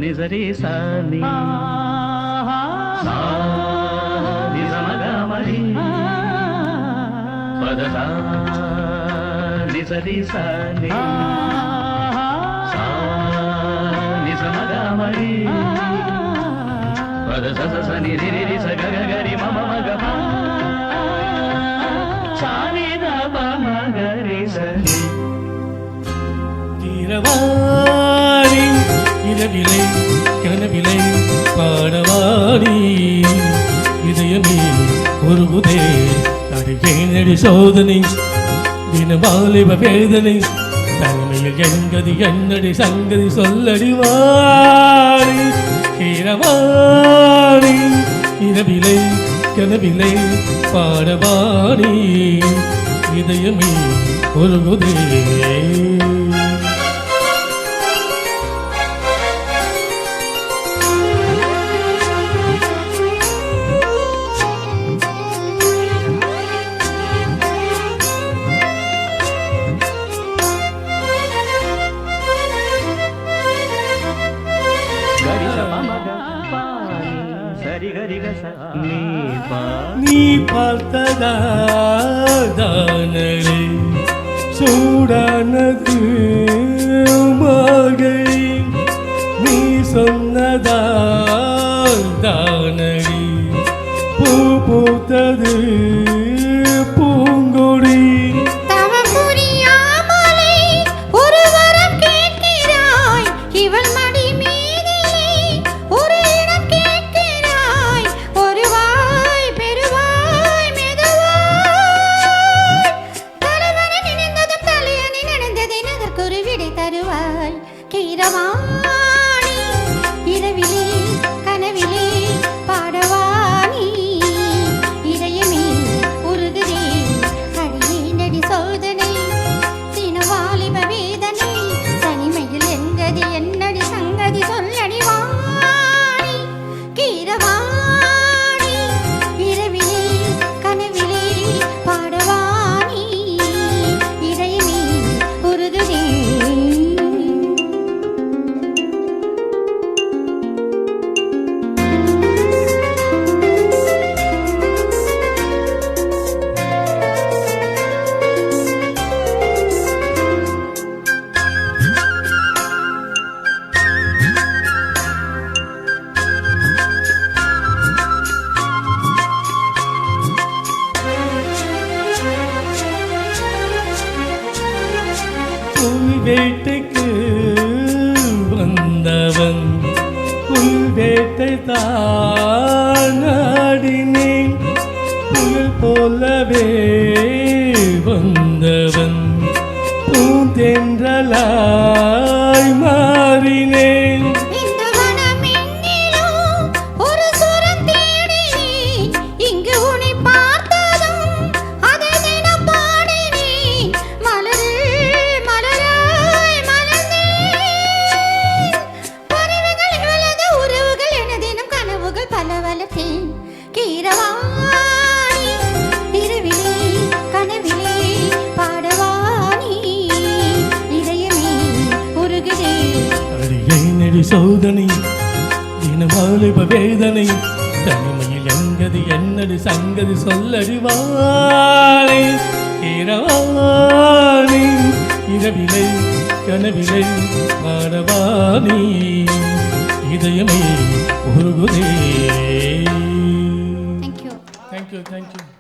నిజరి సాని నిజమగమరి పదసా నిజరి సాని నిజమగమరి పదస స ని రి రి స గ గ గ రి మ మ మ గ ప సా ని ద ప మ గ రి స ని இரவாணி இரவிலை கனவிலை பாடவாணி இதயமே உருகுதே அடிகேனடி சோதனை தினவாலிப வேதனை தனிமையில் எங்கதி என்னடி சங்கதி சொல்லடி வாணி இரவாணி இரவிலை கனவிலை பாடவாணி இதயமே உருகுதே நீ பார்த்ததானே சூடானது மகை நீ சொன்னதானடி பூ பூத்தது பூங்கொடி கீரவாணி இரவிலே கனவிலே பாடவாணி இதயமே உருகுதே அடியேனடி சோதனை தினவாலிப வேதனை தனிமையில் எங்கதி என்னடி சங்கதி சொல்லடி வாணி கீரவாணி இரவிலே கனவிலே பாடவாணி இதயமே உருகுதே வேட்டைக்கு வந்தவன் புல் வேட்டை தாடினேன் புயல் போலவே வந்தவன் பூந்தென்றலாய் மாறினேன் கீரவாணி இரவிலே கனவிலே பாடவாணி இதயமே உருகுதே அடியேனடி சோதனை தினவாலிப வேதனை தனிமையில் எங்கதி என்னடி சங்கதி சொல்லடி வாழை கீரவாணி இரவிலை கனவிலை பாடவாணி இதயமே உருகுதே. Thank you.